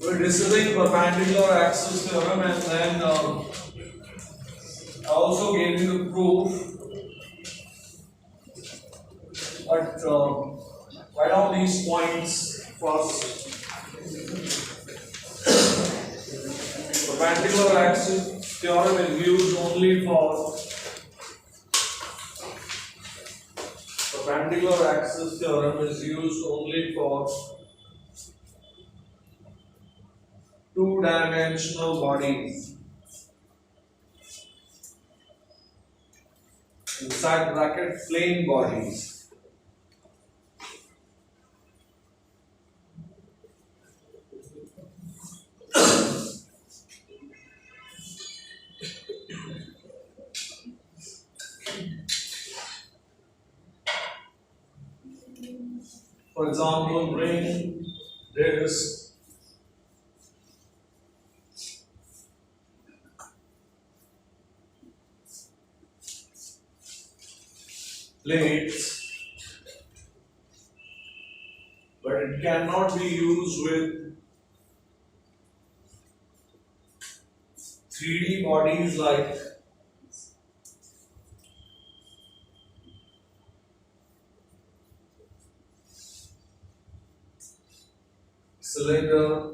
we're discussing perpendicular axis theorem, and then I also gave you the proof. But write down these points first. Perpendicular axis theorem is used only for perpendicular axis theorem is used only for two-dimensional bodies. Inside bracket, plane bodies. For example, bring this plates, but it cannot be used with 3D bodies like cylinder,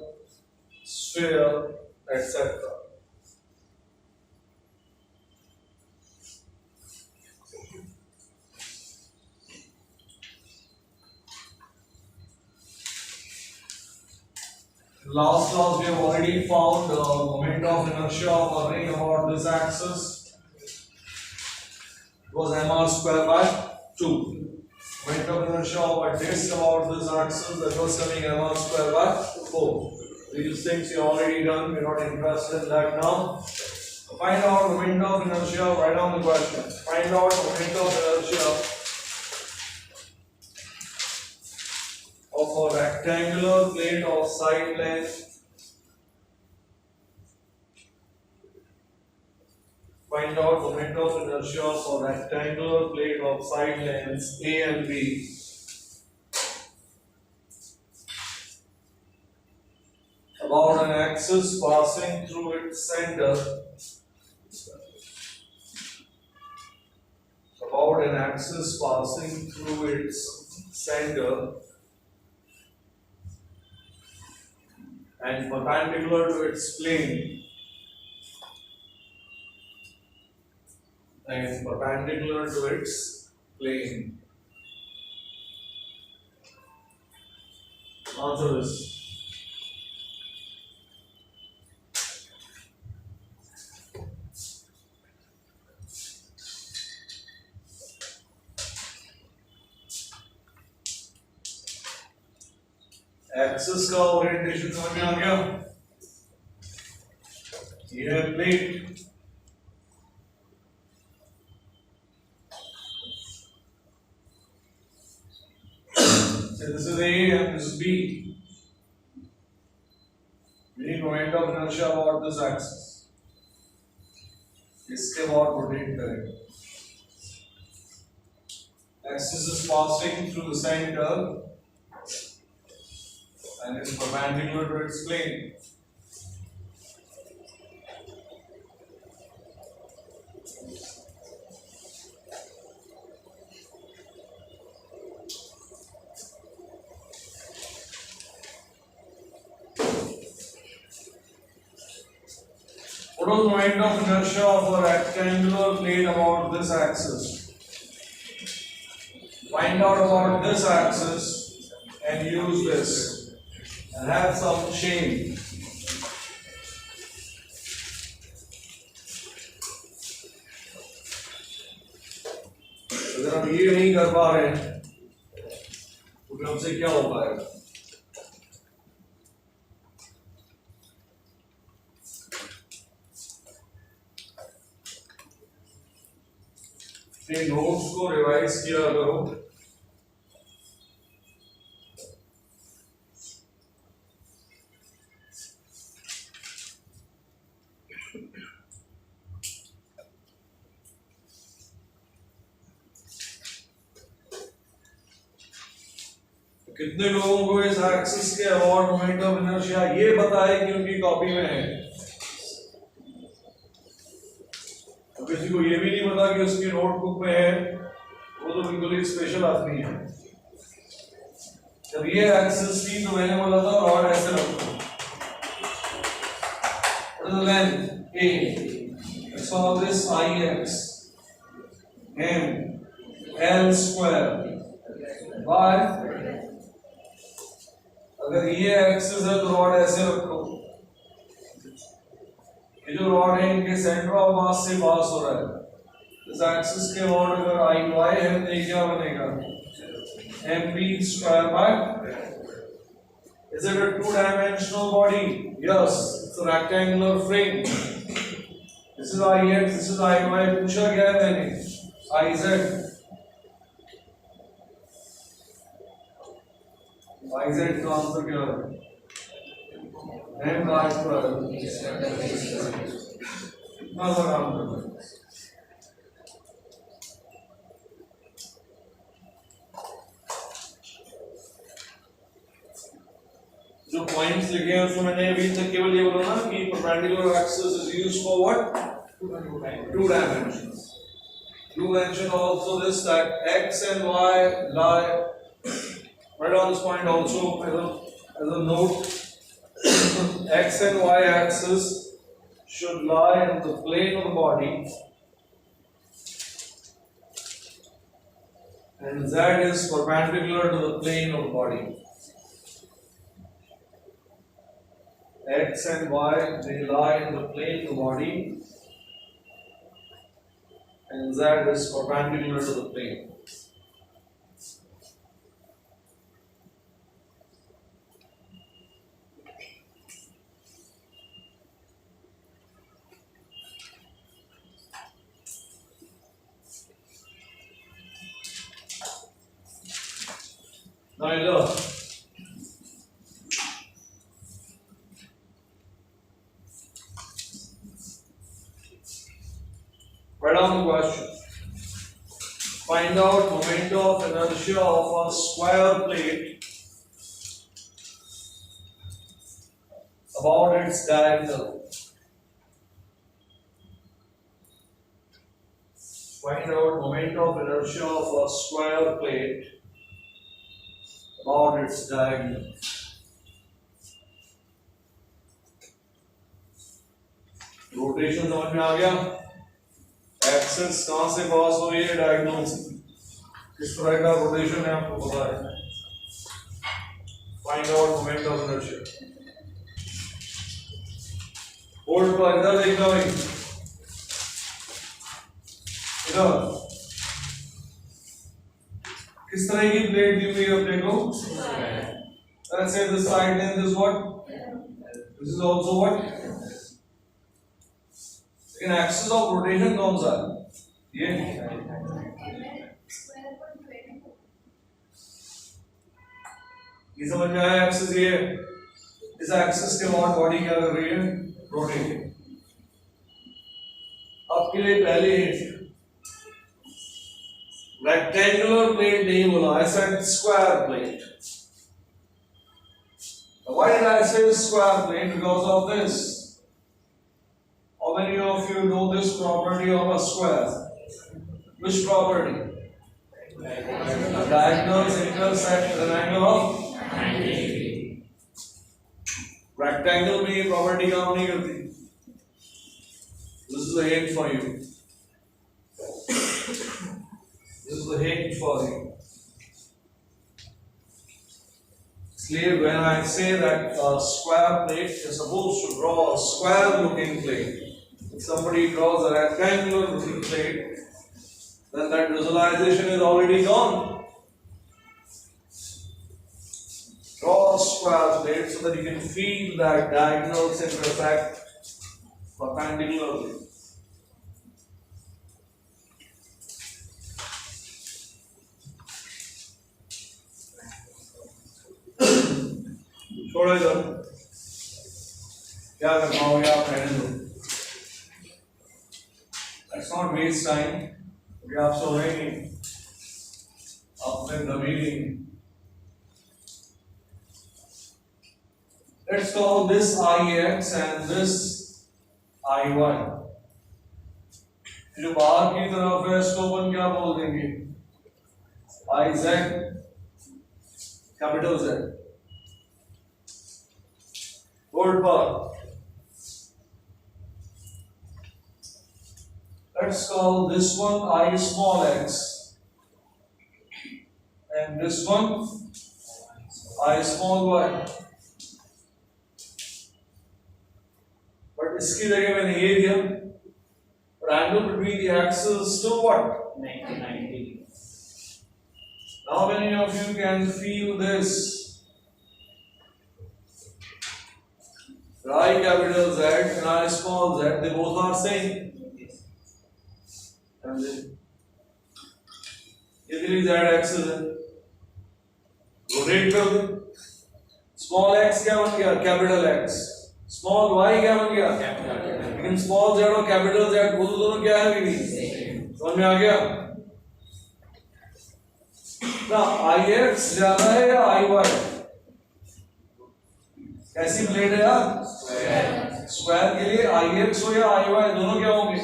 sphere, etc. Last class we have already found the moment of inertia of a ring about this axis. It was mr square by 2. Moment of inertia of a disk about this axis, that was coming mr square by 4. These things you already done, we're not interested in that now. Find out moment of inertia, write down the question. Find out moment of inertia of a rectangular plate of side length. Find out moment of inertia for rectangular plate of side lengths A and B. About an axis passing through its center. About an axis passing through its center and perpendicular to its plane. And perpendicular to its plane. Answer this. Axis का orientation समझ में आ गया? ये है plate, so this is A and this is B. We need moment of inertia about this axis. इसके बाद rotate करेंगे. Axis is passing through the center and is perpendicular to its plane. What is the moment of inertia of a rectangular plate about this axis? Find out about this axis and use this. And have some shame. अगर हम ये नहीं कर पा रहे हैं तो फिर हमसे क्या हो पाएगा? अपने नोट्स को रिवाइज किया करो. कितने लोगों को इस एक्सिस के अबाउट मोमेंट ऑफ इनर्शिया ये पता है कि उनकी कॉपी में है? तो किसी को ये भी नहीं पता कि उसकी नोटबुक में है, वो तो बिल्कुल ही स्पेशल आदमी है। जब ये एक्सिस थी तो मैंने बोला था रॉड ऐसे रखो, length a, let's call this ix, m l square by, अगर ये एक्सिस है तो रॉड ऐसे रखो, ये जो रॉड है इनके सेंटर ऑफ मास से पास हो रहा है, इस एक्सिस के अबाउट अगर आई वाई है तो ये क्या बनेगा? mb square by, is it a two-dimensional body? Yes, it's a rectangular frame. This is ix, this is iy, पूछा गया है मैंने, iz, iz का आंसर क्या है? m r square, कितना सा काम करना है? जो पॉइंट्स लिखे हैं उसमें मैंने अभी तक केवल ये बोला ना कि perpendicular axis is used for what? Two dimensions. You mentioned also this that x and y lie. Write down this point also as a note. X and y axis should lie in the plane of the body, and z is perpendicular to the plane of the body. X and y they lie in the plane of the body, and z is perpendicular to the plane. Now look. Write down the question. Find out moment of inertia of a square plate about its diagonal. Find out moment of inertia of a square plate about its diagonal. Rotation समझ में आ गया? Axis कहां से पास हो रही है? Diagonal से। किस तरह का रोटेशन है आपको पता है? Find out moment of inertia. Board पर इधर देखना भाई, इधर किस तरह की प्लेट दी हुई है अपने को? Let's say this side length is what? This is also what? लेकिन एक्सिस ऑफ रोटेशन कौन सा है? ये समझ में आया? एक्सिस ये, इस एक्सिस के बाद बॉडी क्या कर रही है? रोटेट। आपके लिए पहले रेक्टेंगुलर प्लेट नहीं बोला, I said square plate. Why did I say square plate? Because of this. How many of you know this property of a square? Which property? Diagonals intersect at an angle of 90 degree. Rectangle में ये property काम नहीं करती. This is a hint for you. This is a hint for you. इसलिए when I say that a square plate is supposed to draw a square-looking plate. If somebody draws a rectangular looking plate, then that visualization is already gone. Draw a square plate so that you can feel that diagonals intersect perpendicularly. छोड़ो इधर, क्या कर पाओगे आप? रहने दो। Let's not waste time. क्योंकि आप सो रहे नहीं, आप में दबी नहीं। Let's call this Ix and this Iy. जो बाहर की तरफ है इसको अपन क्या बोल देंगे? Iz, capital Z. Word power. Let's call this one I small x and this one I small y. But इसकी जगह मैंने ये दिया. But angle between the axes to what? 90. How many of you can feel this? I capital Z and I small z, they both are same. And then ये z axis है. Rotate कर दो. Small x क्या बन गया? Capital X. Small y क्या बन गया? Capital. लेकिन small z और capital Z वो दोनों क्या है भी? समझ में आ गया? ना Ix ज्यादा है या Iy? कैसी प्लेट है यार? स्क्वायर के लिए Ix हो या Iy दोनों क्या होंगे?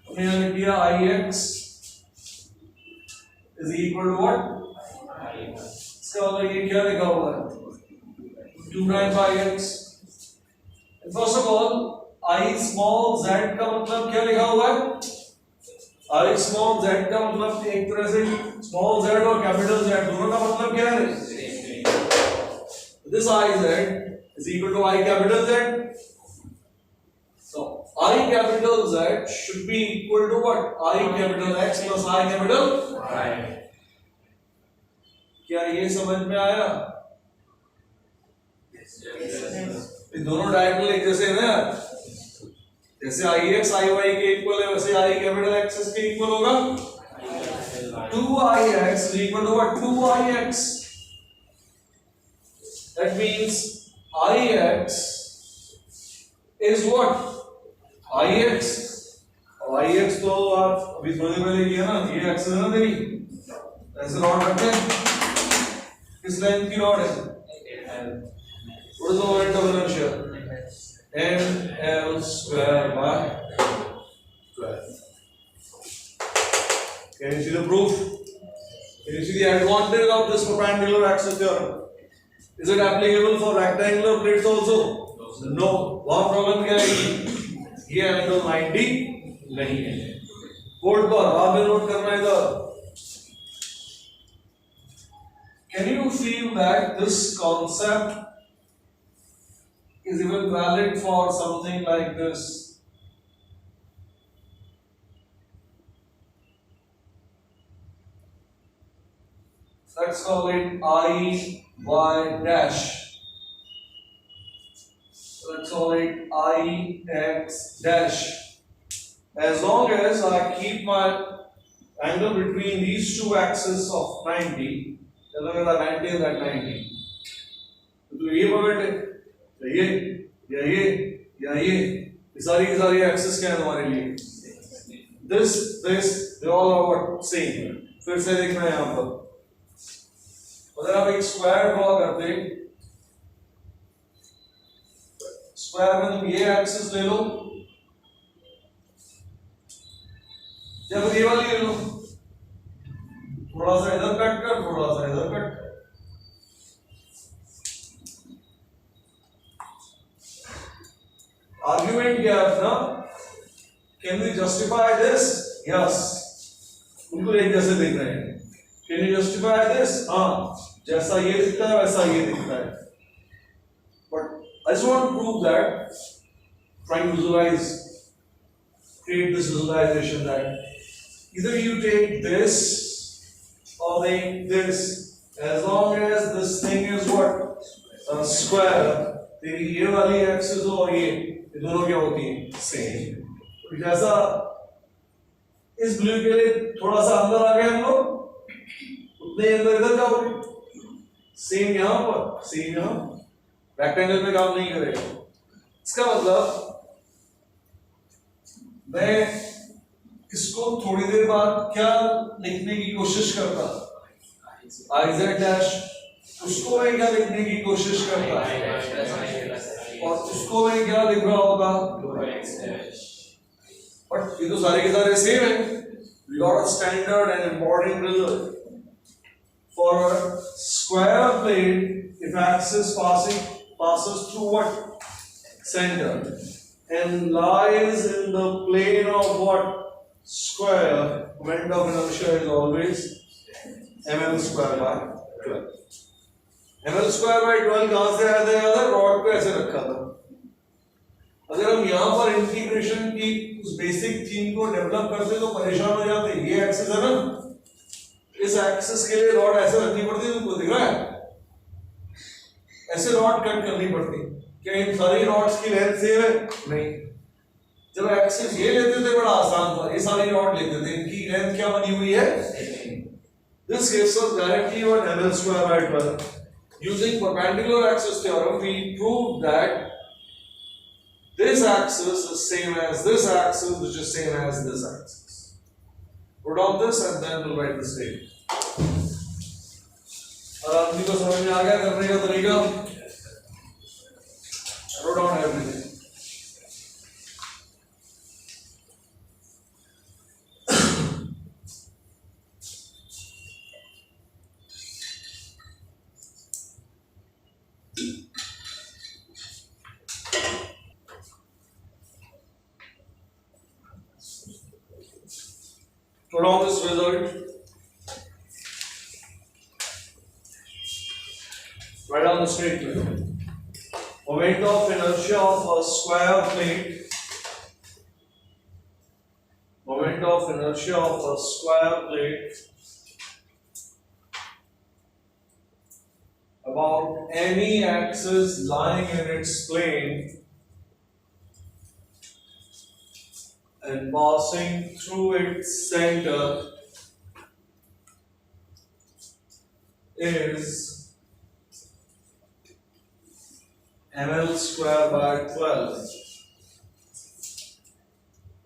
हमने यहाँ लिख दिया Ix is equal to what? इसका मतलब ये क्या लिखा हुआ है? 2 times Ix. First of all, I small z का मतलब क्या लिखा हुआ है? I small z का मतलब एक तरह से small z और capital Z दोनों का मतलब क्या है? This Iz is equal to I capital Z. So I capital Z should be equal to what? I capital X plus I capital Y. क्या ये समझ में आया? ये दोनों डायरेक्टली एक जैसे है ना? जैसे Ix Iy के इक्वल है वैसे I capital X के इक्वल होगा 2Ix is equal to what? 2Ix. That means Ix is what? Ix. और Ix तो आप अभी थोड़ी देर पहले किया ना, ये एक्सेस है ना तेरी, ऐसे रॉड रखते हैं, किस लेंथ की रॉड है? What is the moment of inertia? ml square by 12. Can you see the proof? Can you see the advantage of this perpendicular axis theorem? Is it applicable for rectangular plates also? No. वहाँ problem क्या है? ये angle 90 नहीं है. Board पर आपने note करना है इधर. Can you feel that this concept is even valid for something like this? Let's call it I y dash. Let's call it I x dash. As long as I keep my angle between these two axes of 90, as long as I maintain that 90. तो ये point है, ये सारी access क्या है हमारे लिए? This, they all are what? Same. फिर से देखना है यहाँ पर. अगर आप एक स्क्वायर ड्रॉ करते, स्क्वायर में तुम ये एक्सिस ले लो या फिर ये वाली ले लो, थोड़ा सा इधर कट कर, थोड़ा सा इधर कट कर. आर्ग्यूमेंट क्या है अपना? Can we justify this? Yes, बिल्कुल एक जैसे दिख रहे हैं. Can you justify this? हाँ, जैसा ये दिखता है वैसा ये दिखता है. But I just want to prove that, trying to visualize, create this visualization that either you take this or take this, as long as this thing is what? A square. तेरी ये वाली एक्सिस और ये दोनों क्या होती है? Same. जैसा इस ब्लू के लिए थोड़ा सा अंदर आ गए हम लोग, उतने अंदर इधर जाओगे. सेम यहाँ पर, सेम यहाँ. रेक्टेंगल में काम नहीं करेगा. इसका मतलब मैं इसको थोड़ी देर बाद क्या लिखने की कोशिश करता? Iz dash उसको मैं क्या लिखने की कोशिश करता और उसको मैं क्या लिख रहा होगा, बट ये तो सारे के सारे सेम है. We got a standard and important result for a square plate. If axis passes through what? Center and lies in the plane of what? Square. Moment of inertia is always ml square by 12. ml square by 12 कहाँ से आया था याद है? Rod को ऐसे रखा था. अगर हम यहाँ पर इंटीग्रेशन की उस बेसिक थीम को डेवलप करते तो परेशान हो जाते. ये एक्सिस है ना, इस एक्सिस के लिए रॉड ऐसे रखनी पड़ती है. तुमको दिख रहा है? ऐसे रॉड कट करनी पड़ती. क्या इन सारी रॉड्स की लेंथ सेम है? नहीं. जब एक्सिस ये लेते थे बड़ा आसान था, ये सारी रॉड लेते थे, इनकी लेंथ क्या बनी हुई है? This gives us directly what ml square by 12. Using perpendicular axis theorem, we proved that this axis is same as this axis, which is same as this axis. Put on this and then we'll write the statement. और आदमी को समझ में आ गया करने का तरीका? Wrote down everything. Put on this result. Write down the statement. Moment of inertia of a square plate. Moment of inertia of a square plate about any axis lying in its plane and passing through its center is ml square by 12.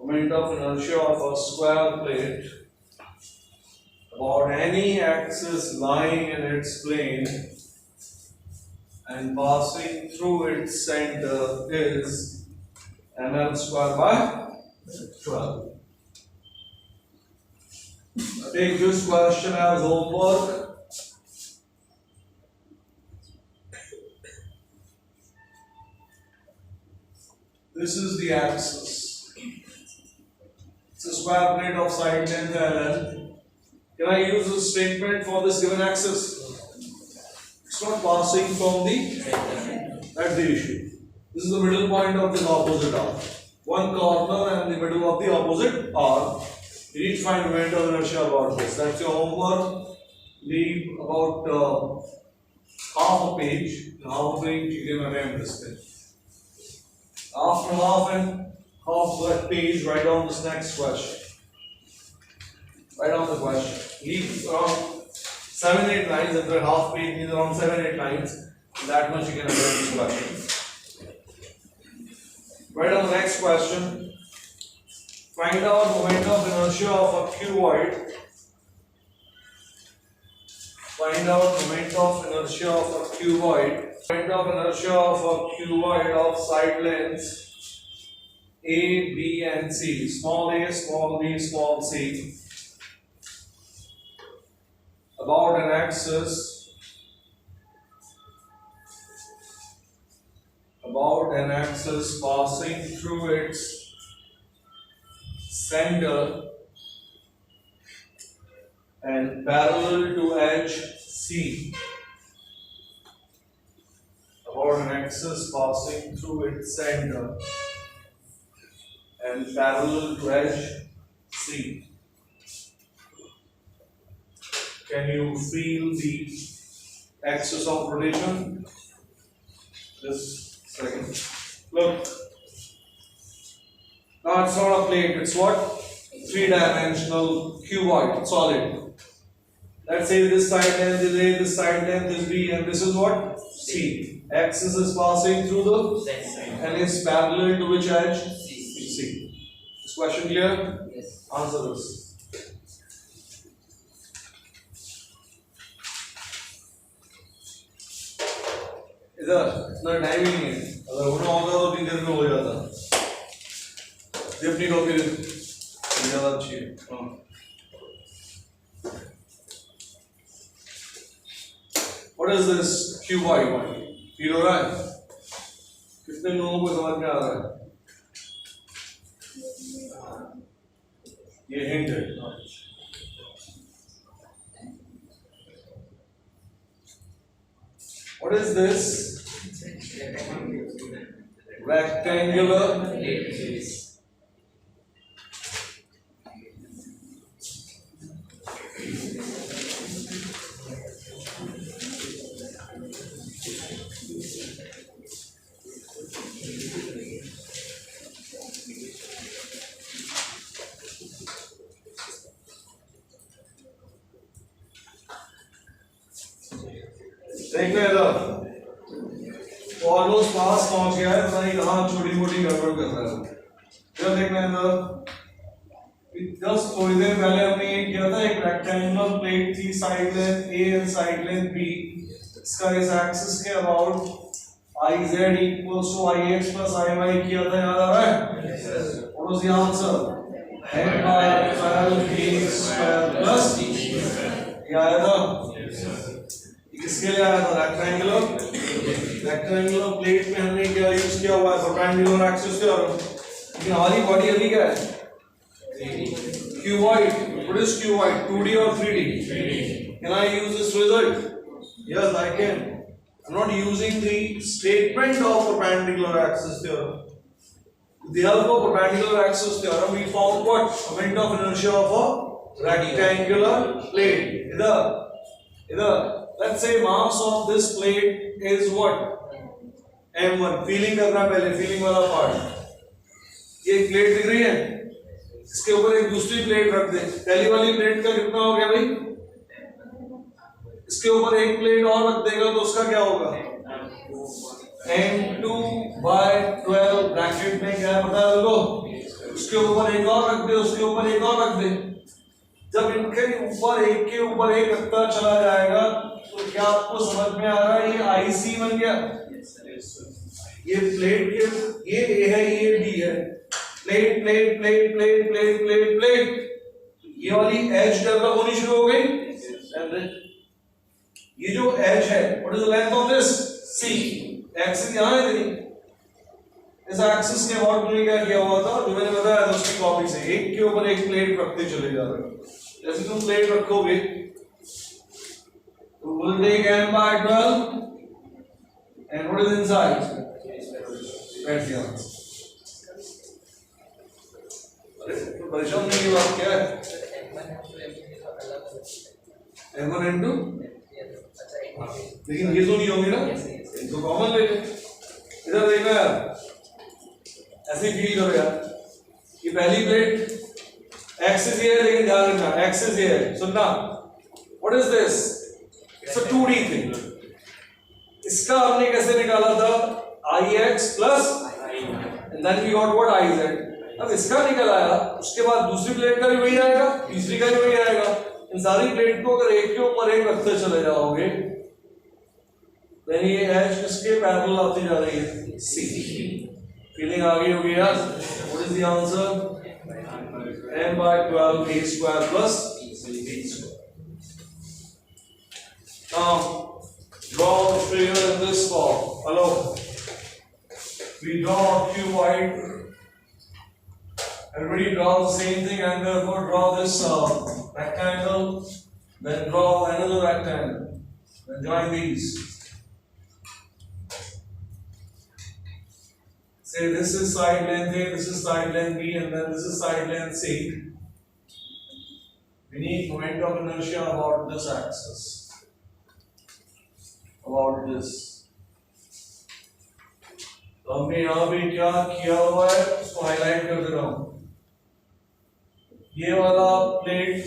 Moment of inertia of a square plate about any axis lying in its plane and passing through its center is ml square by 12. Take this question as homework. This is the axis. It's a square plate of side length ln. Can I use this statement for this given axis? It's not passing from the. That's the issue. This is the middle point of this opposite arc. One corner and the middle of the opposite arc. You need to find moment of inertia about this. That's your homework. Leave about half a page. Half a page you can attempt this thing. After half that page, write down this next question. Write down the question. Leave around 7-8 lines. After half page means around 7-8 lines. That much you can attempt this question. Write down the next question. Find out moment of inertia of a cuboid. Find out moment of inertia of a cuboid. Moment of inertia of a cuboid of side lengths A, B, and C. Small a, small b, small c. About an axis. About an axis passing through its center and parallel to edge C. About an axis passing through its center and parallel to edge C. Can you feel the axis of rotation? This second. Look. Now it's not a plate, it's what? Three-dimensional cuboid, solid. Let's say this side length is A, this side length is B, and this is what? C. Axis is passing through the and it's parallel to which edge? C. Is question clear? Yes. Answer this. इधर इतना time ही नहीं है, अगर होना होता तो 3 दिन में हो जाता। ये अपनी कॉपी ज्यादा अच्छी है। हाँ What is this cuboid? Feel हो रहा है? कितने लोगों को समझ में आ रहा है? ये हिंट है। What is this? Rectangular base. देखने दो, ऑलमोस्ट पास पहुंच गया है, पता नहीं कहाँ छोटी मोटी गड़बड़ कर रहा है। क्या देखना है दो, जस्ट थोड़ी देर पहले हमने ये किया था, एक रेक्टेंगुलर प्लेट थी, side length A and side length B, इसका इस एक्सिस के about IZ equals to IX plus IY किया था, याद आ रहा है? What was the answer? n by 12 B square plus D। ये आया था? किसके लिए आया था? रेक्टेंगुलर प्लेट में हमने क्या यूज किया हुआ है? परपेंडिकुलर एक्सिस के, और लेकिन हमारी बॉडी अभी क्या है? Cuboid. What is cuboid? 2D और 3D? Can I use this result? Yes, I can. I'm not using the statement of perpendicular axis theorem. With the help of perpendicular axis theorem, we found what? Moment of inertia of a rectangular plate. Either let's say mass of this plate is what? m1. Feeling करना पहले, feeling वाला part. ये एक plate दिख रही है, इसके ऊपर एक दूसरी प्लेट रख दे, पहली वाली प्लेट का कितना हो गया भाई? इसके ऊपर एक प्लेट और रख देगा तो उसका क्या होगा? m2 by 12 ब्रैकेट में क्या है पता है लोगों? उसके ऊपर एक और रख दे, उसके ऊपर एक और रख दे। जब इनके ऊपर एक रखता चला जाएगा तो क्या आपको समझ में आ रहा है? ये IC बन गया। ये प्लेट के, ये A है, ये B है, plate plate plate plate plate plate plate, ये वाली एज डेवलप होनी शुरू हो गई। ये जो एज है, what is the length of this? C। Axis यहां है तेरी, इस एक्सिस के अबाउट मैंने क्या किया हुआ था जो मैंने बताया था उसकी कॉपी से, एक के ऊपर एक प्लेट रखते चले जा रहे हो। जैसे तुम प्लेट रखोगे तो we'll take m by 12 and what is inside? That's the answer. अरे तो परेशान नहीं की बात क्या है? m1 into, लेकिन ये तो नहीं होंगे ना, तो कॉमन ले ले। इधर देखना यार, ऐसे फील करो यार, ये पहली प्लेट एक्सिस ये है, लेकिन ध्यान रखना एक्सिस ये है, सुनना। What is this? It's a 2D thing. इसका हमने कैसे निकाला था? IX plus and then we got what IZ। अब इसका निकल आया, उसके बाद दूसरी प्लेट का भी वही आएगा, तीसरी का भी वही आएगा। इन सारी प्लेट को अगर एक के ऊपर एक रखते चले जाओगे देन ये एज किसके पैरेलल आती जा रही है? C। फीलिंग आ गई होगी यार? What is the answer? m by 12 A square plus B square. Now draw the figure in this form. Hello. We draw a cuboid. Everybody draw the same thing and therefore draw this rectangle. Then draw another rectangle. Then join these. Say this is side length A, this is side length B, and then this is side length C. We need moment of inertia about this axis, about this. तो हमने यहाँ पे क्या किया हुआ है उसको highlight कर दे रहा हूँ। ये वाला प्लेट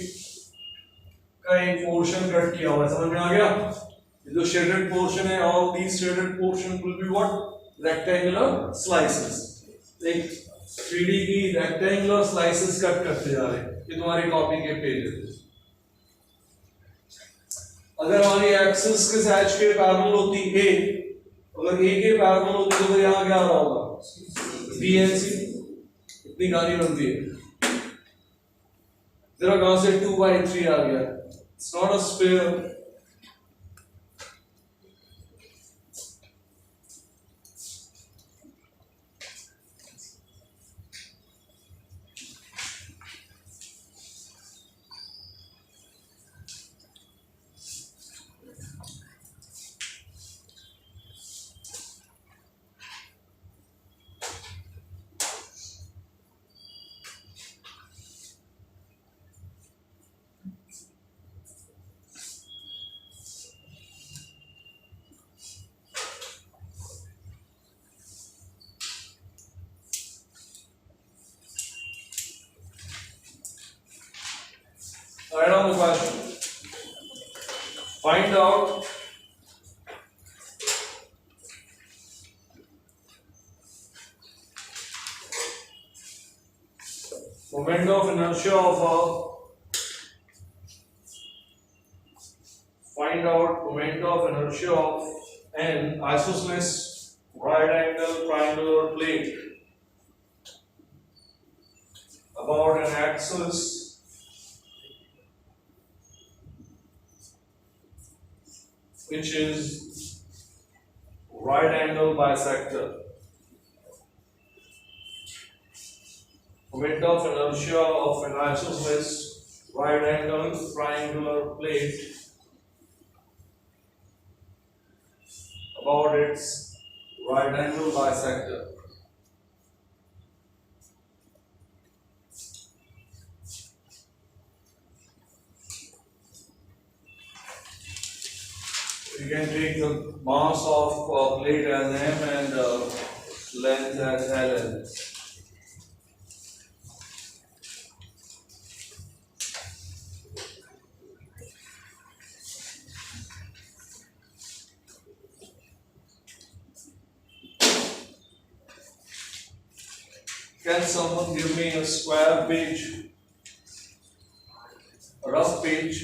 का एक पोर्शन कट किया हुआ है, समझ में आ गया? ये जो शेडेड पोर्शन है, all these shaded portion will be what? Rectangular slices। एक 3D की rectangular slices कट करते जा रहे हैं, ये तुम्हारी कॉपी के पेज है। अगर हमारी एक्सिस किस एज के पैरेलल होती A, अगर ए के पैरेलल होती तो फिर यहाँ क्या आ रहा होगा बी एन सी इतनी कहानी बनती है तेरा कहाँ से 2/3 आ गया it's not a square Write down the question. Find out moment of inertia of a an isosceles right angle triangular plate about an axis which is right angle bisector. Moment of inertia of an isosceles right angle triangular plate about its right angle bisector. You can take the mass of plate as m and length as ln. Can someone give me a square page, a rough page?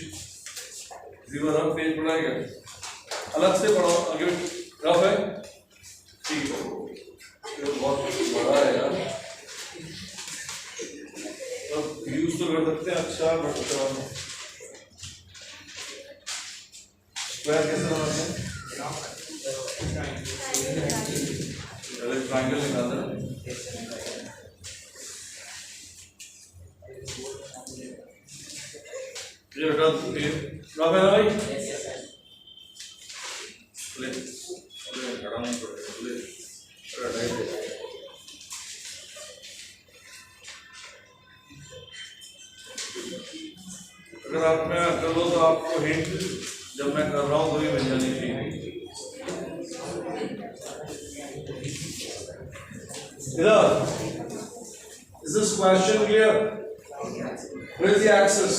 Give a rough page पढ़ाएगा अलग से पढ़ो अगर rough है ठीक है ये बहुत बड़ा है यार तो यूज तो कर सकते हैं अच्छा बट स्क्वायर कैसे बनाते हैं पहले ट्रायंगल निकालते हैं ये बेटा रफ है ना भाई अगर आप मैं कर लो तो आपको हिंट जब मैं कर रहा हूँ तो ही मिल जानी चाहिए इधर is this question clear? Where is the axis?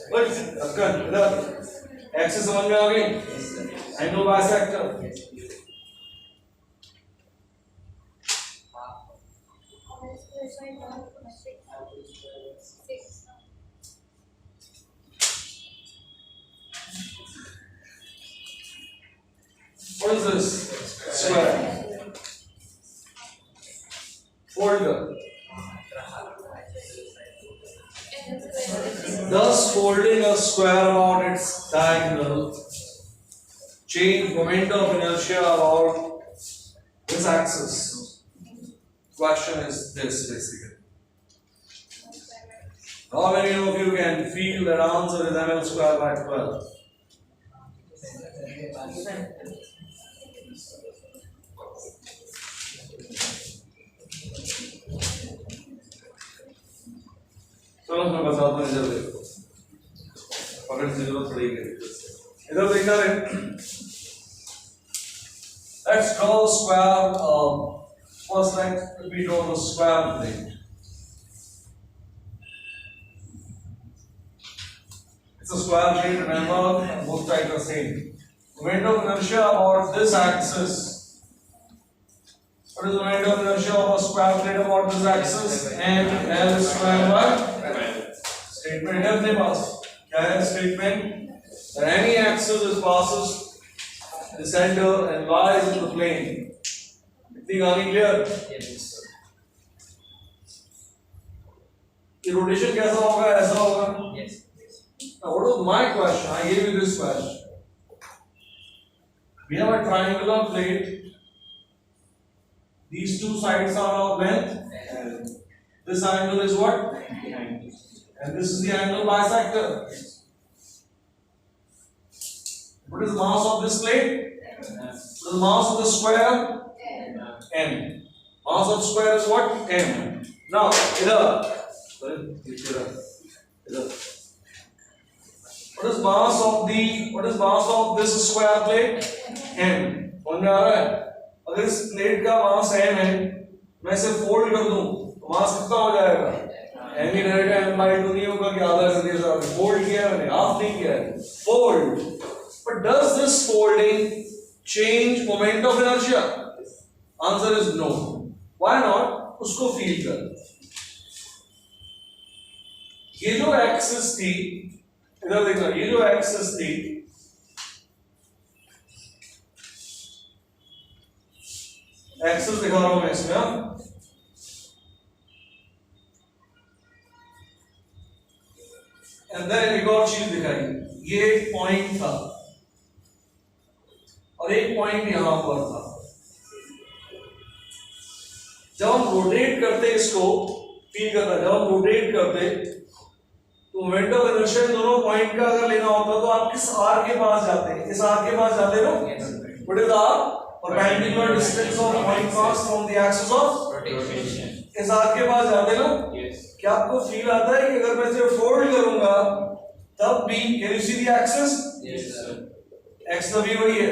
What is it? इधर axis समझ में आ गई angle bisector what is this square folder thus folding a square about its diagonal change moment of inertia about this axis. Question is this basically. How many of you can feel that answer is ml square by 12? चलो मैं बताता हूँ इधर देखो पकड़ से जरूरत पड़ेगी इधर देखना है let's draw a square first we draw the square plate it's a square plate remember both sides are same moment of inertia about this axis what is the moment of inertia of a square plate about this axis and L square by statement है अपने पास क्या है statement that any axis is passes the center and y is in the plane. इतनी कहानी clear? ये rotation कैसा होगा? ऐसा होगा? Yes. Now what was my question? I gave you this question. We have a triangular plate. These two sides are of length. This angle is what? And this is the angle bisector. What is the mass of this plate? What is the mass of the square? M. Mass of square is what? M. Now, here. What is mass of this square plate? M. समझ में आ रहा है? अगर इस plate का मास m है, मैं इसे फोल्ड कर दूं, तो मास कितना हो जाएगा? m ही रहेगा, m/2 नहीं होगा कि आधा कर दिया जाए। फोल्ड किया मैंने, हाफ नहीं किया है। Fold. But does this folding change moment of inertia? Answer is no. Why not? उसको फील कर। ये जो एक्सिस थी, इधर देखना, ये जो एक्सिस थी, एक्सिस दिखा रहा हूं मैं इसमें। एंड देन एक और चीज दिखाई, ये एक पॉइंट था और एक पॉइंट यहां पर था। जब हम रोटेट करते इसको फील करना, जब हम रोटेट करते तो मोमेंट ऑफ इनर्शिया दोनों पॉइंट का अगर लेना होता तो आप किस आर के पास जाते? इस आर के पास जाते हो? What is R? Perpendicular distance of point pass from the axis of rotation. इस आर के पास जाते हो? क्या आपको फील आता है कि अगर मैं इसे फोल्ड करूंगा तब भी can you see the axis? Yes sir. X तो भी वही है,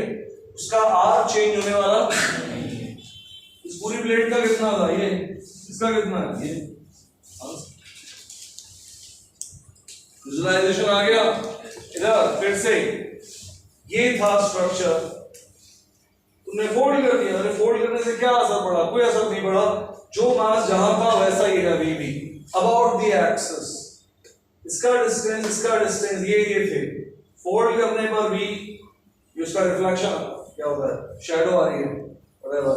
उसका आर चेंज होने वाला इस पूरी प्लेट का कितना था? ये इसका कितना है? ये विजुअलाइजेशन आ गया। इधर फिर से ये था स्ट्रक्चर, तुमने फोल्ड कर दिया। अरे फोल्ड करने से क्या असर पड़ा? कोई असर नहीं पड़ा। जो मास जहां था वैसा ही है अभी भी। अबाउट द एक्सिस, इसका डिस्टेंस ये थे। फोल्ड करने पर भी इसका रिफ्लेक्शन क्या होता है? शैडो आ रही है, whatever.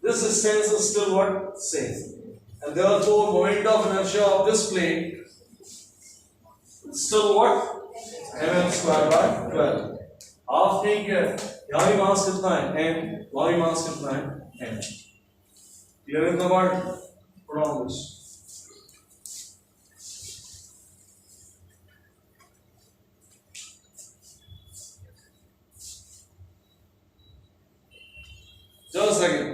This distance is still what? Same. And therefore moment of inertia of this plate is still what? mm square by 12. Half नहीं किया, यहाँ भी मास कितना है? m, वहाँ भी मास कितना है? m. Clear in the word? Put on this. Just a second.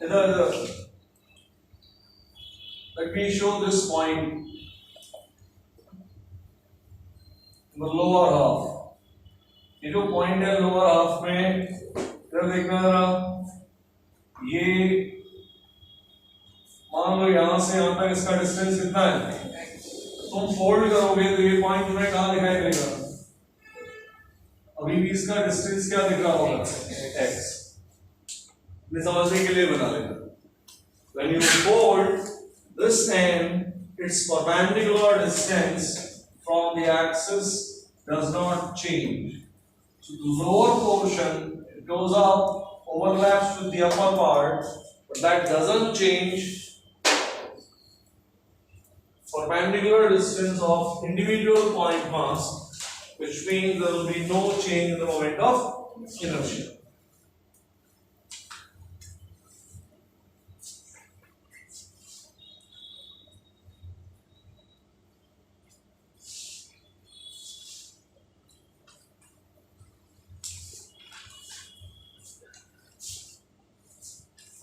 Iddhar. Let me show this point in the lower half. ये जो पॉइंट है लोअर हाफ में, इधर देखना जरा। ये मान लो यहां से यहां तक इसका डिस्टेंस कितना है? तुम फोल्ड करोगे तो ये पॉइंट तुम्हें कहां दिखाई देगा? अभी भी इसका डिस्टेंस क्या दिख रहा होगा? x। ये समझने के लिए बना लेना। When you fold this end, its perpendicular distance from the axis does not change. So the lower portion it goes up, overlaps with the upper part, but that doesn't change perpendicular distance of individual point mass, which means there will be no change in the moment of inertia.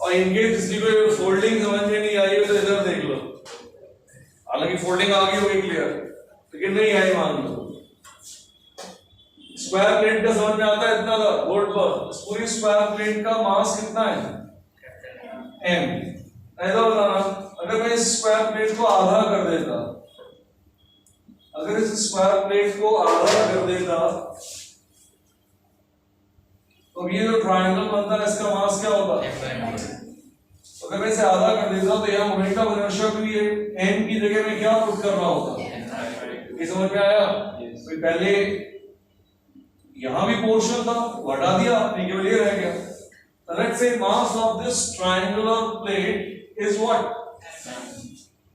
और इनके किसी को folding समझ में नहीं आई हो तो इधर देख लो। हालांकि फोल्डिंग आ गई होगी क्लियर, लेकिन नहीं आई मान लो। स्क्वायर प्लेट का समझ में आता है इतना था बोर्ड पर। इस पूरी स्क्वायर प्लेट का मास कितना है? m। ऐसा बताना, अगर मैं इस स्क्वायर प्लेट को आधा कर देता, तो ये जो ट्रायंगल बनता है इसका मास क्या होता है? तो अगर मैं इसे आधा कर देता तो यह मोमेंट ऑफ इनर्शिया भी है m की जगह में क्या पुट करना होता है? ये समझ में आया? तो पहले यहां भी पोर्शन था, हटा दिया आपने, केवल ये रह गया. Let's say mass of this triangular plate is what?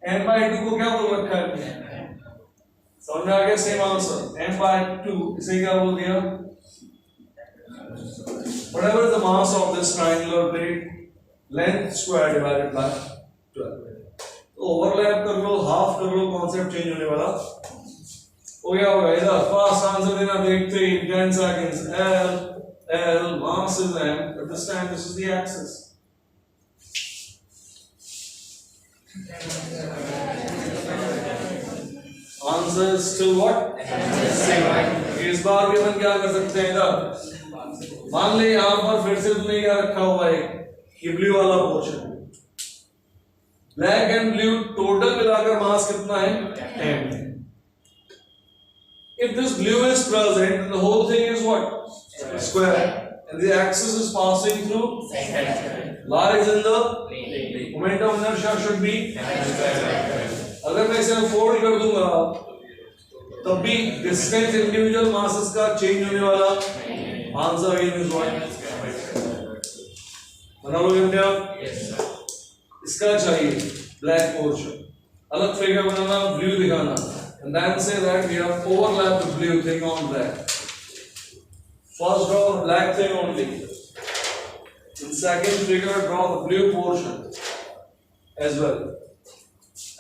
m by 2 को क्या बोल रखा है? समझ में आ गया? सेम आंसर, m by 2 इसे क्या बोल दिया? Whatever is the mass of this triangular plate, length square divided by 12. तो ओवरलैप कर लो, हाफ कर लो, कॉन्सेप्ट चेंज होने वाला हो गया होगा. इधर फास्ट आंसर देना, देखते ही 10 seconds. L mass is m, but this time this is the axis. Answer is still what? Same. इस बार भी अपन क्या कर सकते हैं? इधर मान ले यहाँ पर फिर से तुमने क्या रखा हुआ है, ये ब्लू वाला portion. Black and blue total मिलाकर मास कितना है? 10. If this blue is present, then the whole thing is what? Square. And the axis is passing through lies in the moment of inertia should be. अगर मैं इसे fold कर दूंगा तब भी डिस्टेंस इंडिविजुअल मासेस का चेंज होने वाला. Answer again is what? बना लोगे क्या? इसका चाहिए ब्लैक पोर्शन, अलग फिगर बनाना, ब्लू दिखाना, and then say that we have overlapped the blue thing on black. First draw the black thing only. In second figure draw the blue portion as well,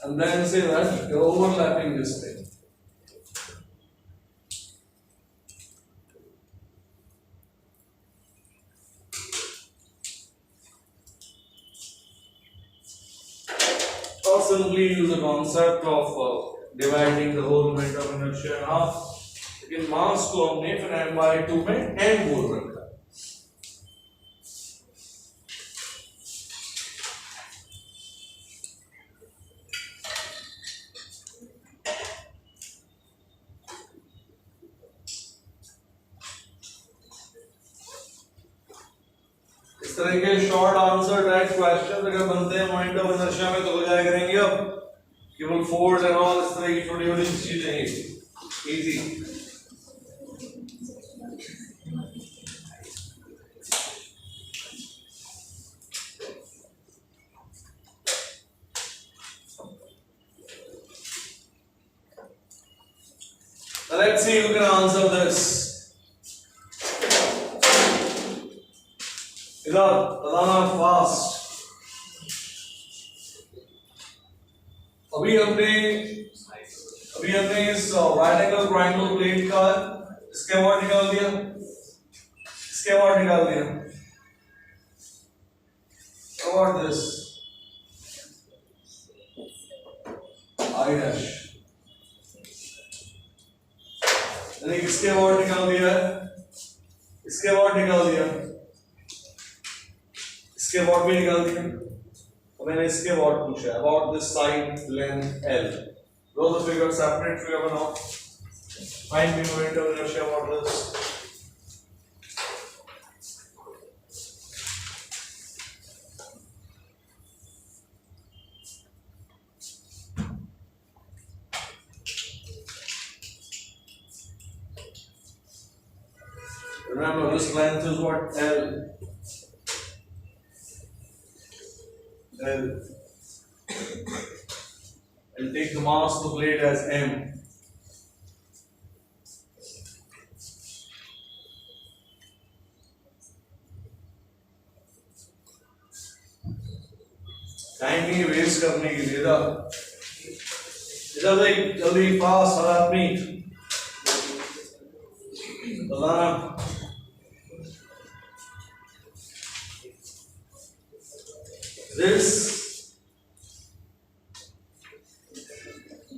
and then say that you're overlapping this thing. Or simply use the concept of dividing the whole moment of inertia in half. लेकिन मास को हमने फिर m by 2 में m बोल रखा है. इस तरह के शॉर्ट आंसर टाइप क्वेश्चन अगर बनते हैं मोमेंट ऑफ इनर्शिया में तो हो जाया करेंगे. अब केवल फोर्स एंड ऑल इस तरह की छोटी छोटी चीजें हैं, easy. Let's see who can answer this. इधर बताना फास्ट. अभी हमने इस राइट एंगल ट्रायंगल प्लेट का इसके बाद निकाल दिया. What this? I dash. यानी इसके बाद निकाल दिया है, इसके बाद भी निकाल दिया. तो मैंने इसके बाद पूछा है about this side length L. Draw the figure, separate figure बनाओ. Find the moment of inertia about this. Remember, this length is what? L. And take the mass of the plate as m. Time नहीं waste करने के लिए जल्दी fast हर आदमी बताना. This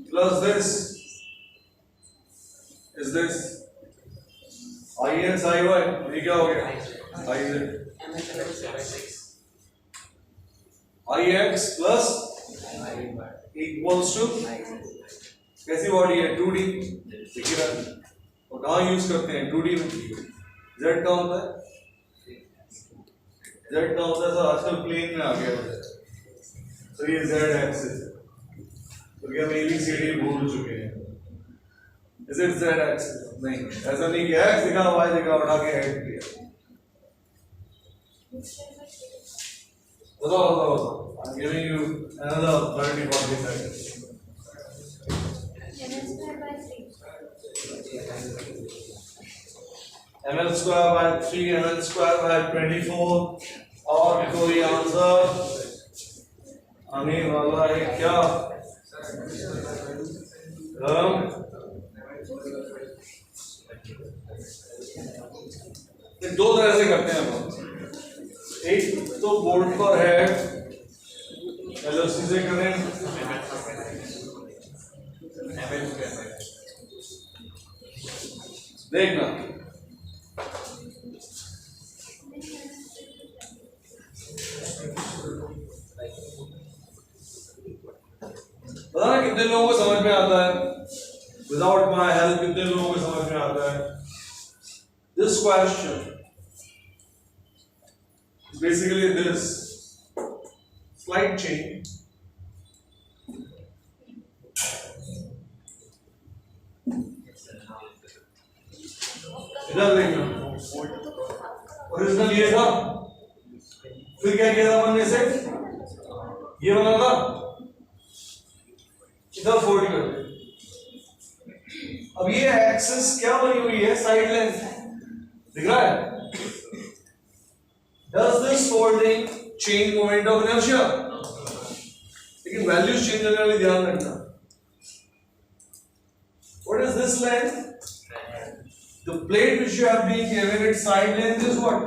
plus this is this. IX IY ये क्या हो गया? IX plus equals to कैसी बॉडी है? 2D. देखिए और कहाँ यूज करते हैं 2D में? Z का होता है, Z का होता है सर आजकल प्लेन में आ गया होता है. तो ये Z एक्सिस है. तो क्या हम ABCD भूल चुके हैं? Is it z axis? नहीं, ऐसा नहीं किया x दिखा y दिखा उठा के ऐड किया। बताओ I'm giving you another 30-40 seconds. ml square by 3, ml square by 24 और कोई आंसर आने वाला है क्या? दो तरह से करते हैं हम। एक तो बोर्ड पर है एलओसी से करें, देखना बताना कितने लोगों को समझ में आता है? विदाउट माई हेल्प कितने लोगों को समझ में आता है? This question is basically this slight change. इधर देखना, ओरिजिनल ये था, फिर क्या किया था बनने से? ये बना था, इधर फोल्ड कर दे। अब ये एक्सिस क्या बनी हुई है? साइड लेंथ दिख रहा है? Does this folding change moment of inertia? लेकिन वैल्यूज चेंज होने वाली ध्यान रखना। What is this length? The plate which you have been given, its side length is what?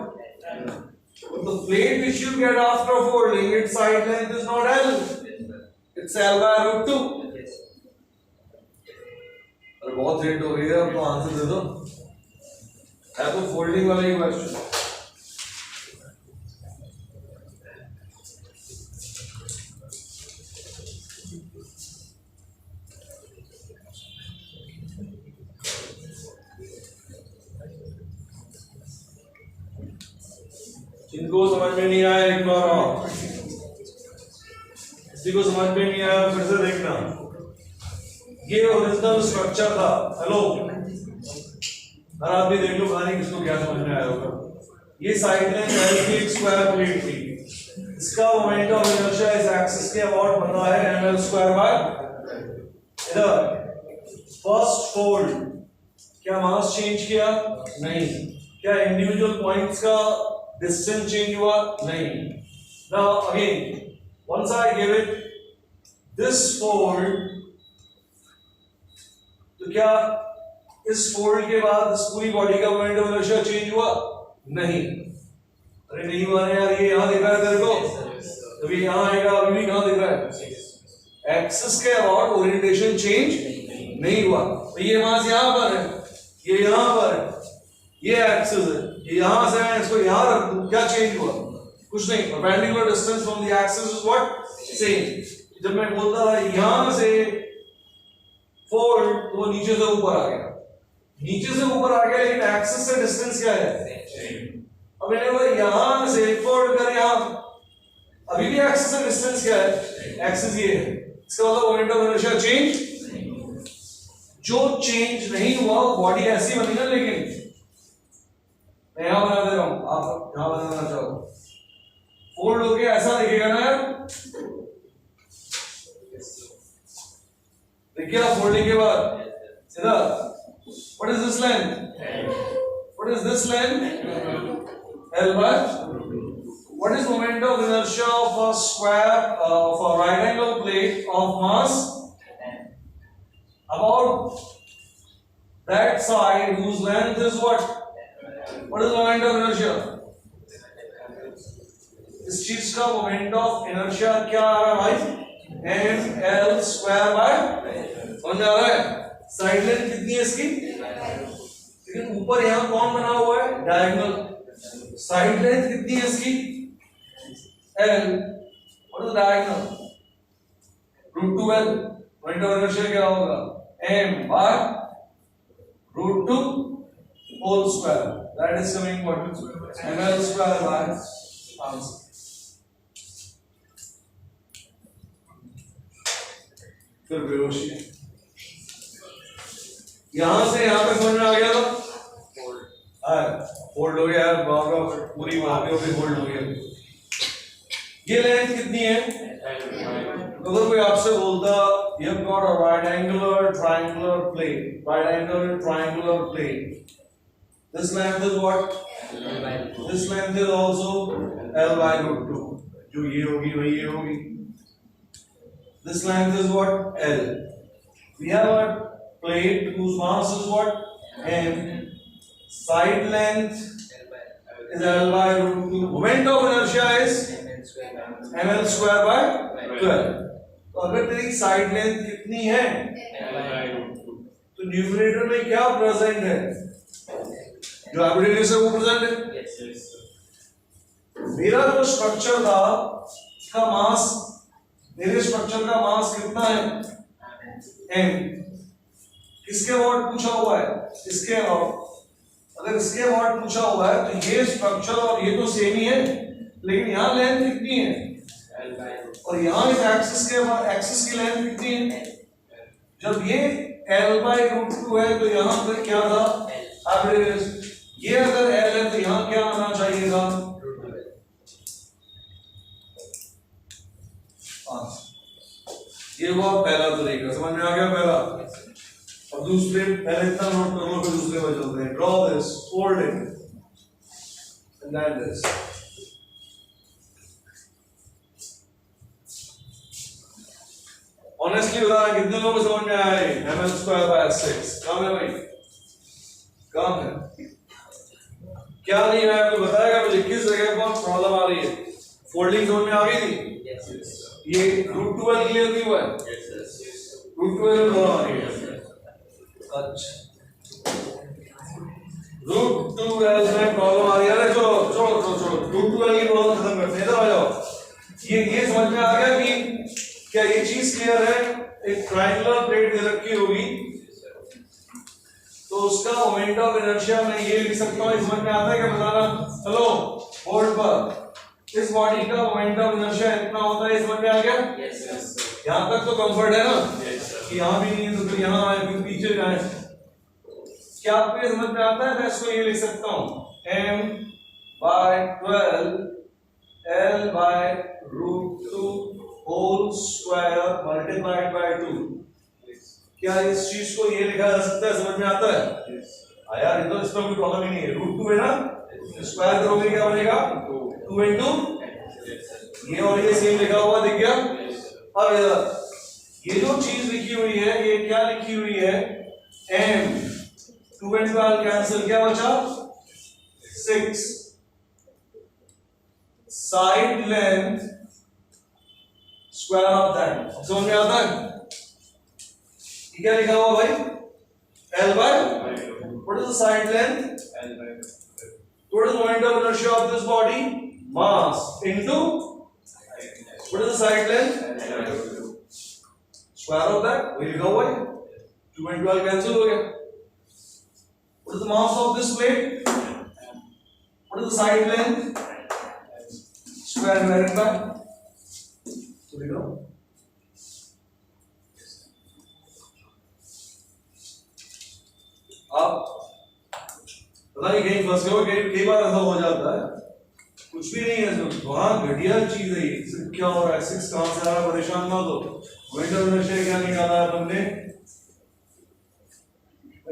The plate which you get after folding, its side length is not L. It's L by √2. अरे बहुत late हो गई है, अब तो answer दे दो। है तो फोल्डिंग वाला ही क्वेश्चन। जिनको समझ में नहीं आया एक बार और, किसी को समझ में नहीं आया फिर से देखना। ये ओरिजिनल स्ट्रक्चर था। हेलो, आप भी देख लो, कहानी किसको क्या समझ में आया होगा। ये साइड लेंथ L की एक स्क्वायर प्लेट थी, इसका मोमेंट ऑफ इनर्शिया इस एक्सिस के अबाउट बना है ml स्क्वायर बाय, इधर फर्स्ट फोल्ड, क्या मास चेंज किया? नहीं। क्या इंडिविजुअल पॉइंट्स का डिस्टेंस चेंज हुआ? नहीं। Now again once I give it this fold, तो क्या इस फोल्ड के बाद इस पूरी बॉडी का मोमेंट ऑफ इनर्शिया चेंज हुआ? नहीं। अरे नहीं हुआ यार, ये यहां दिख रहा है तेरे को, अभी यहां आएगा, अभी भी कहां दिख रहा है? एक्सिस के अबाउट ओरिएंटेशन चेंज नहीं हुआ। तो ये मास यहां पर है, ये यहां पर है, ये एक्सिस है, ये यहां से मैं इसको यहां रख दूं, क्या चेंज हुआ? कुछ नहीं। Perpendicular distance from the axis is what? Same. जब मैं बोलता था यहां से फोल्ड, तो वो नीचे से ऊपर आ गया, नीचे से ऊपर आ गया, लेकिन एक्सिस से डिस्टेंस क्या है? अब मैंने बोला यहां से फोल्ड कर यहां, अभी भी एक्सिस से डिस्टेंस क्या है? एक्सिस ये है। इसका मतलब मोमेंट ऑफ इनर्शिया चेंज, जो चेंज नहीं हुआ बॉडी ऐसी बनी ना, लेकिन मैं यहां बना दे रहा हूं, आप यहां बनाना चाहो, फोल्ड होके ऐसा दिखेगा ना यार, देखिए फोल्डिंग के बाद इधर, what is this length? What is this length? L by, what is moment of inertia of a square of a right angle plate of mass about that side whose length is what? What is moment of inertia? इस चीज का moment of inertia क्या आ रहा है भाई? ml square bye, समझ आ रहा है? साइड लेंथ कितनी है इसकी? लेकिन ऊपर यहां कौन बना हुआ है? डायगोनल। साइड लेंथ कितनी है इसकी? L। What is diagonal? √2L। Moment of inertia क्या होगा? m by √2 whole square, that is coming what? ml square by, answer. फिर बेहोशी यहां से यहां तक समझ में आ गया था? फोल्ड हो गया यार, पूरी वहां पे फोल्ड हो गया। ये लेंथ कितनी है? अगर कोई आपसे बोलता you have got a right angular triangular plane, right angular triangular plane, this length is what? This length is also L by root 2, जो ये होगी वही ये होगी। This length is what? L. We have a plate whose mass is what? M. Side length is L by root 2. Moment of inertia is ml square by 12. तो अगर तेरी side length कितनी है तो न्यूमरेटर में क्या प्रेजेंट है? जो एबिलिटी से वो प्रेजेंट है। मेरा जो स्ट्रक्चर था का मास, मेरे स्ट्रक्चर का मास कितना है? m। किसके वॉट पूछा हुआ है? इसके वॉट। अगर इसके वॉट पूछा हुआ है तो ये स्ट्रक्चर और ये तो सेम ही है, लेकिन यहाँ लेंथ कितनी है? और यहाँ इस एक्सिस की लेंथ कितनी है? जब ये L by root 2 है तो यहाँ पर क्या था? एवरेज। ये अगर L है तो यहाँ क्या आना चाहिए था? ये हुआ पहला तरीका, समझ में आ गया पहला। अब दूसरे, पहले इतना नोट कर लो फिर दूसरे पर चलते हैं। Draw this, fold it and then this. Honestly बता, कितने लोगों को समझ में आया है? ml स्क्वायर बाय 6 कम है भाई, कम है। क्या नहीं है आपको बताएगा मुझे किस जगह पर प्रॉब्लम आ रही है? फोल्डिंग समझ में आ गई थी? ये रूट 12 क्लियर नहीं हुआ है? रूट 12 में प्रॉब्लम आ रही है। अच्छा, रूट 12 में प्रॉब्लम आ रही है। अरे चलो चलो चलो चलो, रूट 12 की प्रॉब्लम खत्म करते हैं। इधर आ जाओ। ये समझ में आ गया कि क्या ये चीज क्लियर है? एक ट्रायंगुलर प्लेट दे रखी होगी तो उसका मोमेंट ऑफ इनर्शिया मैं ये लिख सकता हूँ। समझ में आता है क्या बताना? चलो बोर्ड पर, इस बॉडी का मोमेंट ऑफ इनर्शिया इतना होता है। समझ में आ गया? यहाँ तक तो कंफर्ट है ना? कि यहाँ भी नहीं है तो फिर यहाँ आए, फिर पीछे जाए। क्या आपको ये समझ में आता है? मैं इसको ये लिख सकता हूँ m by 12 L by root 2 whole square multiplied by 2। क्या इस चीज को ये लिखा जा सकता है? समझ में आता है? यार ये तो इसमें कोई प्रॉब्लम ही नहीं है। रूट 2 है ना, स्क्वायर करोगे क्या बनेगा? 2 into ये और ये सेम लिखा हुआ दिख गया। अब ये जो चीज लिखी हुई है ये क्या लिखी हुई है? m 2 and 12 कैंसिल, क्या बचा? 6। Side length square of that. समझ में आता है? क्या लिखा हुआ भाई? L by what is the side length? L by what is the moment of inertia of this body? Mass into what is the side length? Square of that वही लिखा हुआ है। 2 and 12 cancel हो गया। What is the mass of this plate? What is the side length? Square divided by तो लिखो। आप पता नहीं कहीं फंस गए, कई बार ऐसा हो जाता है। कुछ भी नहीं है, वहां घटिया चीज है। क्या हो रहा है? 6 कहां से आ रहा है? परेशान ना हो। मोमेंटम इनर्शिया क्या निकाला है अपन ने?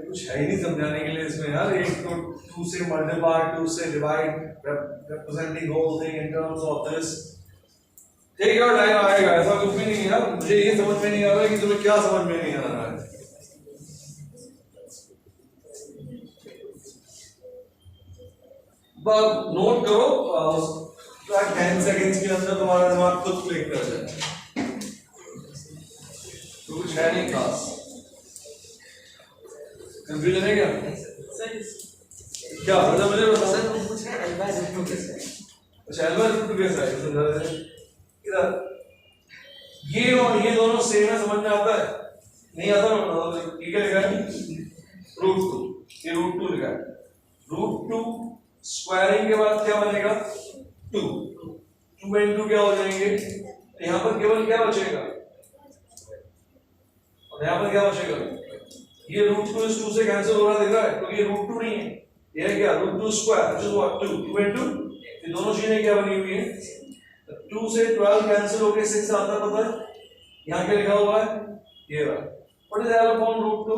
कुछ है ही नहीं समझाने के लिए इसमें यार। एक तो 2 से मल्टीप्लाई, 2 से divide, representing whole thing in terms of this। ठीक है, टाइम आएगा, ऐसा कुछ भी नहीं है यार। मुझे ये समझ में नहीं आ रहा है कि तुम्हें क्या समझ में नहीं आ रहा है। बस नोट करो, 10 सेकंड्स के अंदर तुम्हारा दिमाग खुद क्लिक कर जाए। तो कुछ है नहीं खास। कंफ्यूजन है क्या? क्या मुझे बताओ सर। पूछ रहे हैं L by root 2 कैसे है? अच्छा, L by root 2 कैसे है? समझा दे इधर। ये और ये दोनों सेम है, समझ में आता है? नहीं आता ना? ये क्या लिखा है? रूट 2। ये रूट 2 लिखा है। रूट 2 स्क्वायरिंग के बाद क्या बनेगा? 2। 2 into क्या हो जाएंगे? यहाँ पर केवल क्या बचेगा? और यहाँ पर क्या बचेगा? ये √2 इस 2 से कैंसिल हो रहा दिख रहा है क्योंकि ये √2 नहीं है, ये है क्या √2 square which is what 2 2 into ये दोनों चीजें क्या बनी हुई है 2 से 12 कैंसिल होके 6 आता है, पता है यहां क्या लिखा हुआ है ये रहा what is L upon √2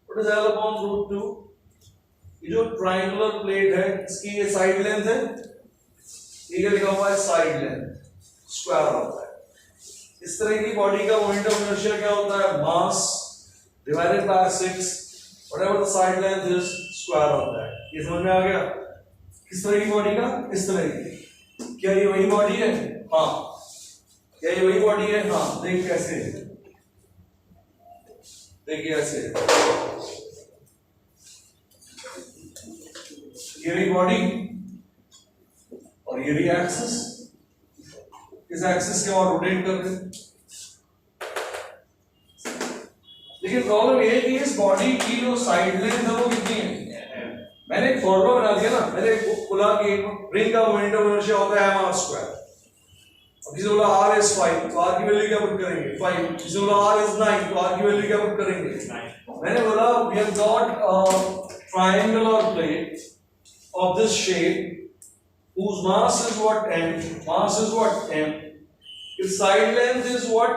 what is L upon √2 ये जो ट्रायंगुलर प्लेट है इसकी ये साइड लेंथ है, ये क्या लिखा हुआ है साइड लेंथ स्क्वायर होता है। इस तरह की बॉडी का मोमेंट ऑफ इनर्शिया क्या होता है mass divided by 6 whatever the side length is square होता है। ये समझ में आ गया किस तरह की बॉडी का, इस तरह की। क्या ये वही बॉडी है? हाँ। क्या ये वही बॉडी है? हाँ। देख कैसे, देखिए ऐसे ये रही बॉडी और ये रही एक्सिस, इस एक्सिस के और रोटेट कर रहे हैं। लेकिन प्रॉब्लम ये है कि इस बॉडी की जो साइड लेंथ है वो कितनी है। मैंने एक फॉर्मूला बना दिया ना, मैंने बोला कि रिंग का मोमेंट ऑफ इनर्शिया होता है mr²। अब किसी बोला r is 5 तो r की वैल्यू क्या पुट करेंगे 5, किसी बोला r is 9 तो r की वैल्यू क्या पुट करेंगे 9। मैंने बोला we have got a triangular plate of this shape whose mass is what m, mass is what m, if side length is what,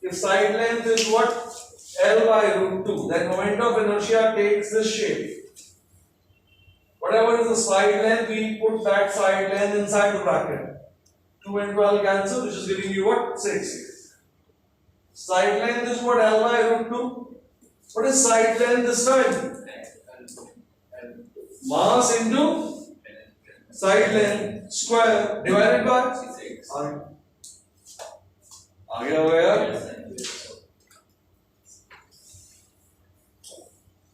if side length is what L by √2, then moment of inertia takes this shape. Whatever is the side length, we put that side length inside the bracket. 2 and 12 cancel, which is giving you what 6. Side length is what L by √2. What is side length this time? Mass into side length square divided by 6. आ गया होगा यार?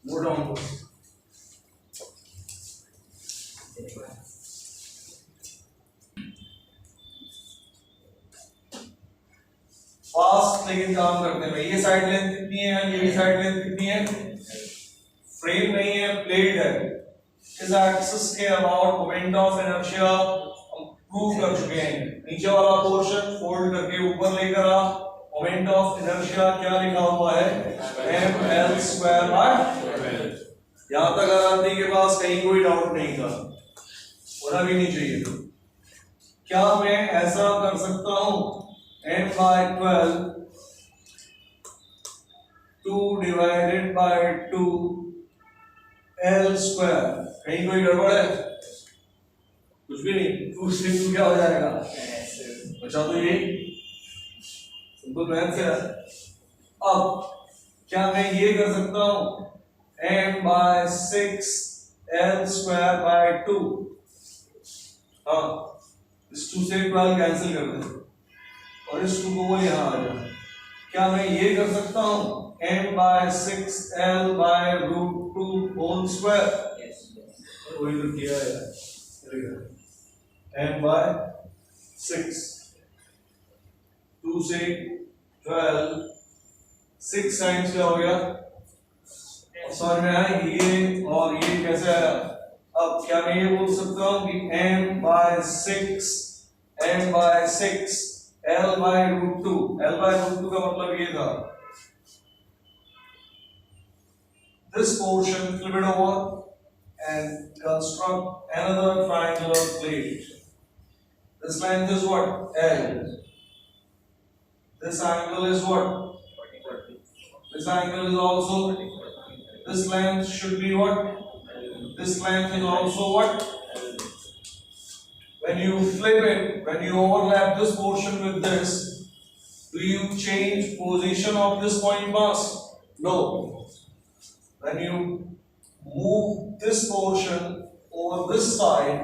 Note down this. Fast लेकिन काम करते हैं। ये side length कितनी है, ये भी साइड लेंथ कितनी है, फ्रेम नहीं है प्लेट है। इस एक्सिस के अबाउट मोमेंट ऑफ इनर्शिया हम प्रूव कर चुके हैं। नीचे वाला पोर्शन फोल्ड करके ऊपर लेकर आ, मोमेंट ऑफ इनर्शिया क्या लिखा हुआ है mL²/12। यहां तक आदमी के पास कहीं कोई डाउट नहीं था, होना भी नहीं चाहिए था। क्या मैं ऐसा कर सकता हूं m/12 2 divided by 2 L², कहीं कोई गड़बड़ है? कुछ भी नहीं। 2 से 2 क्या हो जाएगा बचा तो ये सिंपल मैथ है। अब क्या मैं ये कर सकता हूं m/6 L²/2। हाँ, इस 2 से 12 कैंसिल कर दे और इस 2 को वो यहां आ जाए। क्या मैं ये कर सकता हूं m/6 L/√2 होल स्क्वायर? वही तो किया है m/6 2 से 12 6 टाइम्स क्या हो गया समझ में आया ये और ये कैसे आया। अब क्या मैं ये बोल सकता हूं कि m/6 L/√2, L/√2 का मतलब ये था this portion, flip it over and construct another triangular plate. This length is what? L. This angle is what? This angle is also, this length should be what? This length is also what? When you flip it, when you overlap this portion with this, do you change position of this point mass? No. When you move this portion over this side,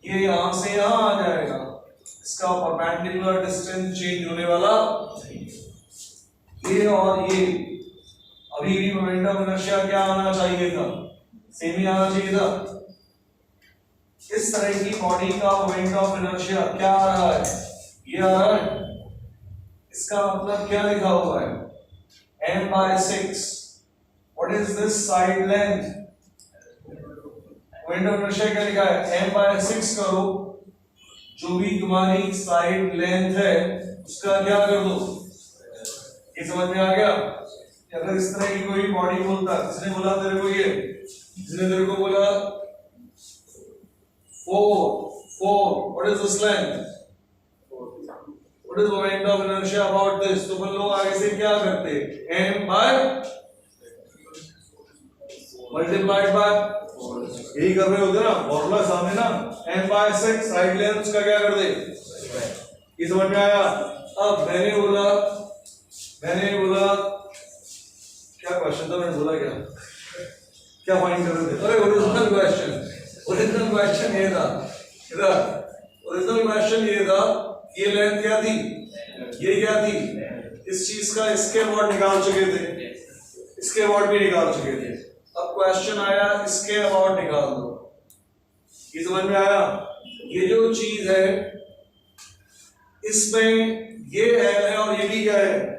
ये यहां से यहां आ जाएगा, इसका perpendicular distance change होने वाला ये और ये। अभी भी मोमेंट ऑफ इनर्शिया क्या आना चाहिए था, सेम ही आना चाहिए था। इस तरह की बॉडी का मोमेंट ऑफ इनर्शिया क्या आ रहा है, ये आ रहा है। इसका मतलब क्या लिखा हुआ है m/6। What is this side length? Moment of inertia क्या लिखा है m/6 करो, जो भी तुम्हारी साइड लेंथ है उसका क्या कर दो। ये समझ में आ गया? अगर इस तरह की कोई बॉडी बोलता, किसने बोला तेरे को, ये जिसने तेरे को बोला 4 what is this length, what is moment of inertia about this, तो अपन लोग आगे से क्या करते, m by multiplied by, यही कर रहे होते ना फॉर्मूला सामने ना, m by 6 साइड लेंथ का क्या कर दे, ये समझ में आया। अब मैंने बोला क्या क्वेश्चन था, मैंने बोला क्या फाइंड कर रहे थे, अरे ओरिजिनल क्वेश्चन ये था, इधर ओरिजिनल क्वेश्चन ये था, ये लेंथ क्या थी, ये क्या थी, इस चीज का इसके अबाउट निकाल चुके थे, इसके अबाउट भी निकाल चुके थे, अब क्वेश्चन आया इसके अबाउट निकाल दो, ये समझ में आया। ये जो चीज है इसमें ये है और ये भी क्या है,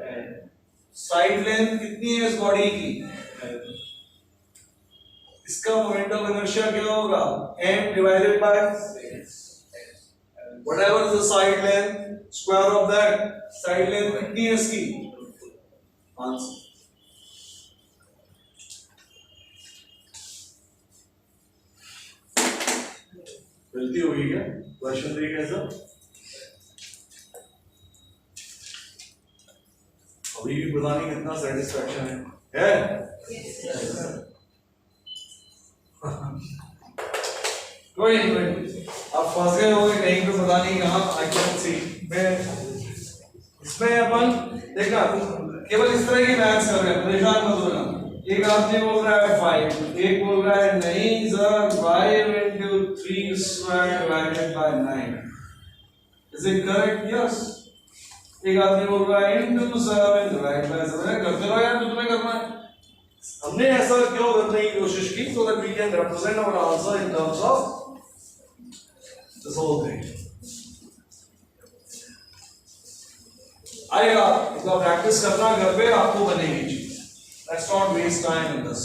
साइड लेंथ कितनी है इस बॉडी की, इसका मोमेंट ऑफ इनर्शिया क्या होगा, m divided by whatever is the side length, square of that, side length कितनी है इसकी, आंसर। गलती होगी क्या, क्वेश्चन देखिए कैसा, अभी भी पता नहीं कितना सेटिस्फैक्शन है? कोई नहीं, आप फंस गए होंगे कहीं पे, पता नहीं कहाँ, आई कैन सी। मैं इसमें अपन देखना केवल इस तरह की मैथ्स कर रहे हैं, परेशान मत होना। एक आदमी बोल रहा है 5, एक बोल रहा है नहीं sir 5 into 3 square divided by 9, is it correct? Yes। एक आदमी बोल रहा है into 7 divided by 7, करते रहो यार, तुम्हें करना है। हमने ऐसा क्यों करने की कोशिश की, so that we can represent our answer in terms of this whole thing। आएगा, इतना प्रैक्टिस करना घर पे, आपको बनेगी चीज। Let's not waste time in this।